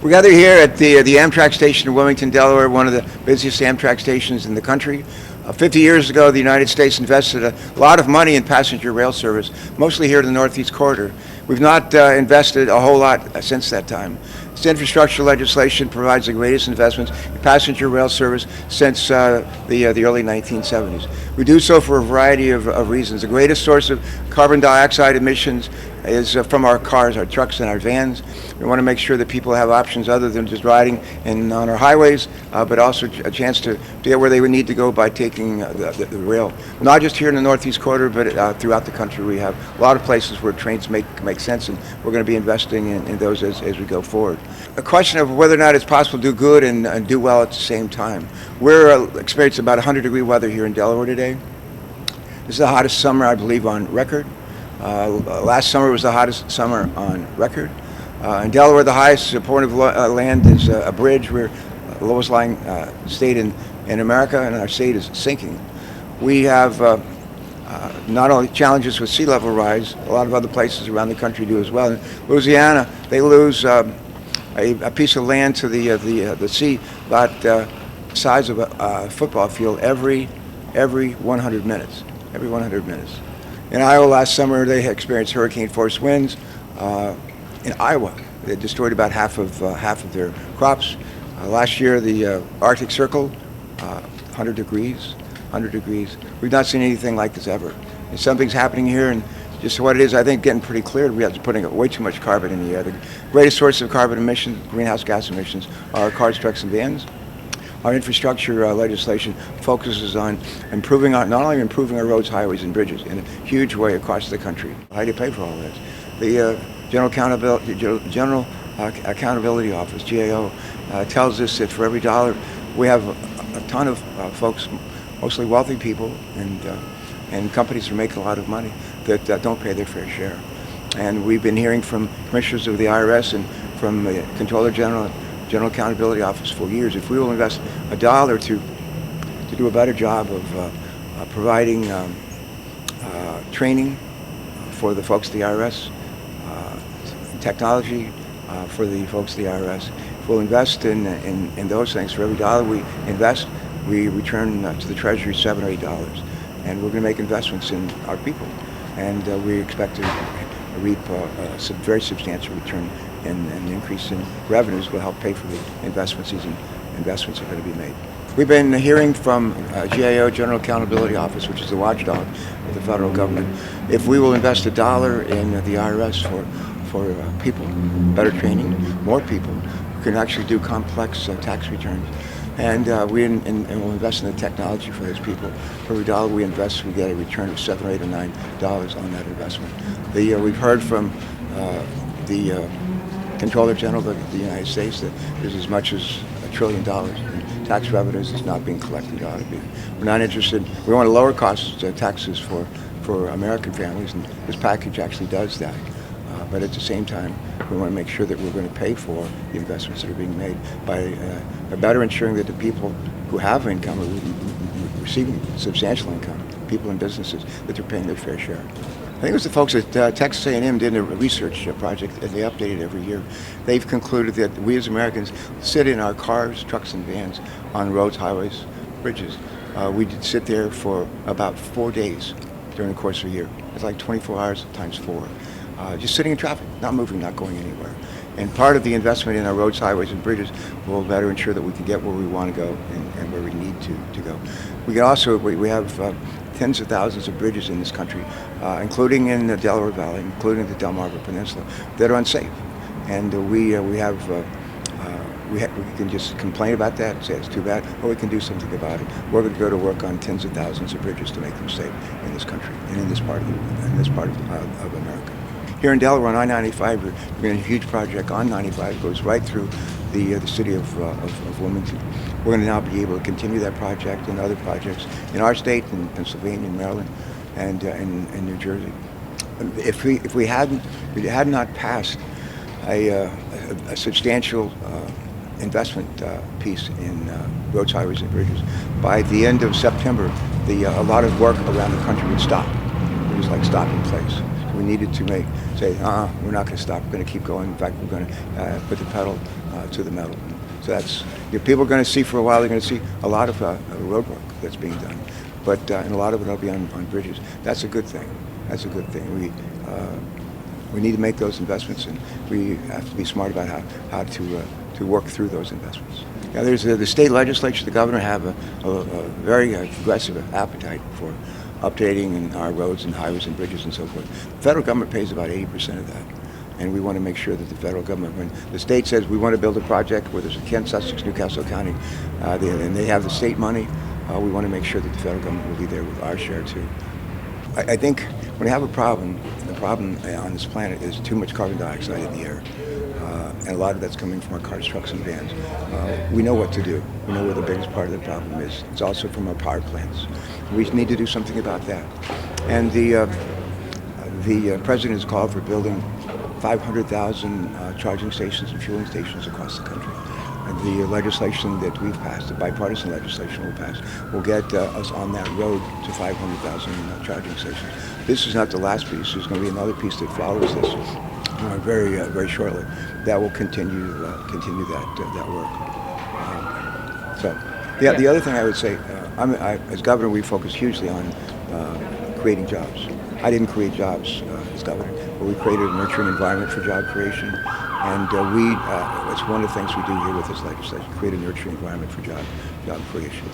We're gathered here at the Amtrak station in Wilmington, Delaware, one of the busiest Amtrak stations in the country. 50 years ago, the United States invested a lot of money in passenger rail service, mostly here in the Northeast Corridor. We've not invested a whole lot since that time. This infrastructure legislation provides the greatest investments in passenger rail service since the early 1970s. We do so for a variety of reasons. The greatest source of carbon dioxide emissions is from our cars, our trucks, and our vans. We want to make sure that people have options other than just riding on our highways, but also a chance to get where they would need to go by taking the rail. Not just here in the Northeast Corridor, but throughout the country. We have a lot of places where trains make sense, and we're going to be investing in those as we go forward. A question of whether or not it's possible to do good and do well at the same time. We're experiencing about 100-degree weather here in Delaware today. This is the hottest summer, I believe, on record. Last summer was the hottest summer on record. In Delaware, the highest point of land is a bridge. We're the lowest lying state in America, and our state is sinking. We have not only challenges with sea level rise, a lot of other places around the country do as well. In Louisiana, they lose a piece of land to the sea about the size of a football field every 100 minutes. Every 100 minutes. In Iowa last summer, they experienced hurricane-force winds. In Iowa, they destroyed about half of their crops. Last year, the Arctic Circle, 100 degrees. We've not seen anything like this ever. And something's happening here, and just what it is, I think, getting pretty clear. We are putting way too much carbon in the air. The greatest source of carbon emissions, greenhouse gas emissions, are cars, trucks, and vans. Our infrastructure legislation focuses on not only improving our roads, highways, and bridges in a huge way across the country. How do you pay for all this? The General Accountability Office, GAO, tells us that for every dollar, we have a ton of folks, mostly wealthy people, and companies that are making a lot of money that don't pay their fair share. And we've been hearing from commissioners of the IRS and from the Comptroller General Accountability Office for years. If we will invest a dollar to do a better job of providing training for the folks at the IRS, technology for the folks at the IRS, if we'll invest in those things, for every dollar we invest, we return to the Treasury $7 or $8. And we're going to make investments in our people. And we expect to reap a very substantial return, and an increase in revenues will help pay for the investments. These investments are going to be made. We've been hearing from GAO, General Accountability Office, which is the watchdog of the federal government. If we will invest a dollar in the IRS for people, better training, more people who can actually do complex tax returns, and we'll invest in the technology for those people. For every dollar we invest, we get a return of $7 or $8 or $9 on that investment. We've heard from the Comptroller General of the United States that there's as much as $1 trillion in tax revenues that's not being collected. Ought to be. We're not interested. We want to lower costs taxes for American families, and this package actually does that. But at the same time, we want to make sure that we're going to pay for the investments that are being made by better ensuring that the people who have income are receiving substantial income, people in businesses, that they're paying their fair share. I think it was the folks at Texas A&M did a research project, and they update it every year. They've concluded that we as Americans sit in our cars, trucks, and vans on roads, highways, bridges. We did sit there for about 4 days during the course of a year. It's like 24 hours times 4. Just sitting in traffic, not moving, not going anywhere. And part of the investment in our roads, highways, and bridges will better ensure that we can get where we want to go and where we need to go. We can also, we have tens of thousands of bridges in this country, including in the Delaware Valley, including the Delmarva Peninsula, that are unsafe. And we can just complain about that and say it's too bad, or we can do something about it. We're going to go to work on tens of thousands of bridges to make them safe in this country and in this part of America. Here in Delaware on I-95, we're doing a huge project on 95. It goes right through the city of Wilmington. We're going to now be able to continue that project and other projects in our state, in Pennsylvania, in Maryland, and in New Jersey. If we had not passed a substantial investment piece in roads, highways, and bridges, by the end of September, a lot of work around the country would stop. It was like stopping place. We needed to say, we're not going to stop. We're going to keep going. In fact, we're going to put the pedal to the metal. So that's, people are going to see for a while, they're going to see a lot of road work that's being done. But and a lot of it will be on bridges. That's a good thing. That's a good thing. We need to make those investments, and we have to be smart about how to work through those investments. Now, there's the state legislature, the governor have a very aggressive appetite for updating our roads and highways and bridges and so forth. The federal government pays about 80% of that. And we want to make sure that the federal government, when the state says we want to build a project, whether it's Kent, Sussex, Newcastle County, and they have the state money, we want to make sure that the federal government will be there with our share too. I think when you have a problem, the problem on this planet is too much carbon dioxide in the air. And a lot of that's coming from our cars, trucks, and vans. We know what to do. We know where the biggest part of the problem is. It's also from our power plants. We need to do something about that. And the president has called for building 500,000 charging stations and fueling stations across the country. And the legislation that we've passed, the bipartisan legislation we'll pass, will get us on that road to 500,000 charging stations. This is not the last piece. There's going to be another piece that follows this very shortly. That will continue that work. The other thing I would say, as governor, we focus hugely on creating jobs. I didn't create jobs as governor, but we created a nurturing environment for job creation. And it's one of the things we do here with this legislation, create a nurturing environment for job creation.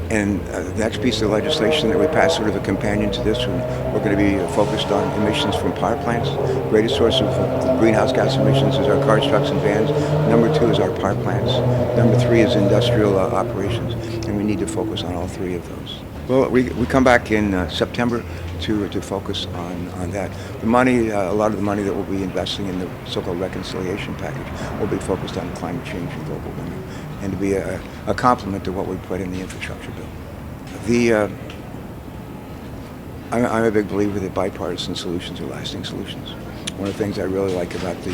And the next piece of legislation that we passed, sort of a companion to this one, we're going to be focused on emissions from power plants. The greatest source of greenhouse gas emissions is our cars, trucks, and vans. Number 2 is our power plants. Number 3 is industrial operations, and we need to focus on all 3 of those. Well, we come back in September to focus on that. The money, a lot of the money that we'll be investing in the so-called reconciliation package will be focused on climate change and global warming, and to be a complement to what we put in the infrastructure bill. I'm a big believer that bipartisan solutions are lasting solutions. One of the things I really like about the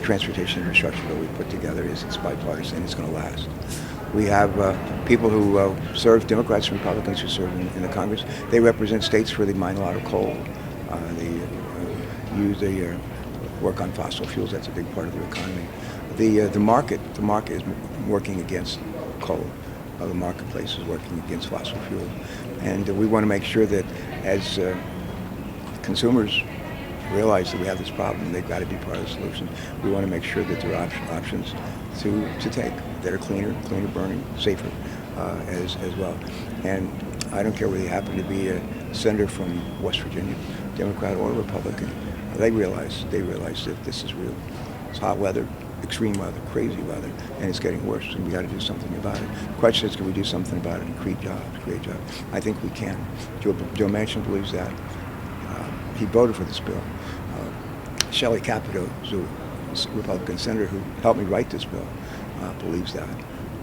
transportation infrastructure bill we put together is it's bipartisan, it's going to last. We have people who serve, Democrats and Republicans who serve in the Congress. They represent states where they mine a lot of coal. They work on fossil fuels. That's a big part of their economy. The market is working against coal. The marketplace is working against fossil fuel. And we want to make sure that as consumers realize that we have this problem, they've got to be part of the solution. We want to make sure that there are options to take that are cleaner burning, safer as well. And I don't care whether you happen to be a senator from West Virginia, Democrat or Republican. They realize that this is real. It's hot weather, extreme weather, crazy weather, and it's getting worse, and we got to do something about it. The question is, can we do something about it and create jobs? I think we can. Joe Manchin believes that. He voted for this bill. Shelley Capito, who's a Republican senator who helped me write this bill, believes that.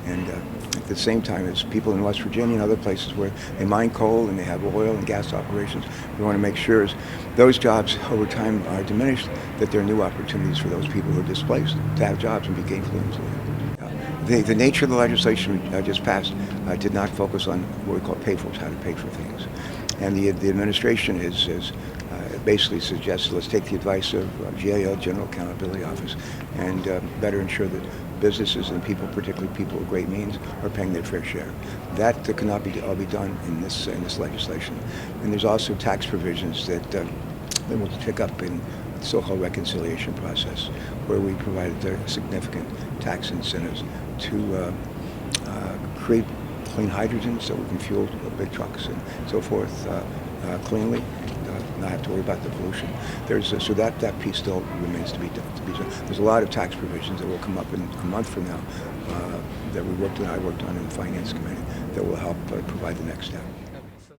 And at the same time, as people in West Virginia and other places where they mine coal and they have oil and gas operations, we want to make sure as those jobs over time are diminished, that there are new opportunities for those people who are displaced to have jobs and be gainfully employed. The nature of the legislation I just passed did not focus on what we call pay for, how to pay for things. And the administration is basically suggests let's take the advice of GAO, General Accountability Office, and better ensure that businesses and people, particularly people with great means, are paying their fair share. That cannot all be done in this legislation. And there's also tax provisions that will pick up in the so-called reconciliation process, where we provided significant tax incentives to create clean hydrogen so we can fuel big trucks and so forth cleanly, not have to worry about the pollution. So that piece still remains to be done. There's a lot of tax provisions that will come up in a month from now that I worked on in the Finance Committee that will help provide the next step.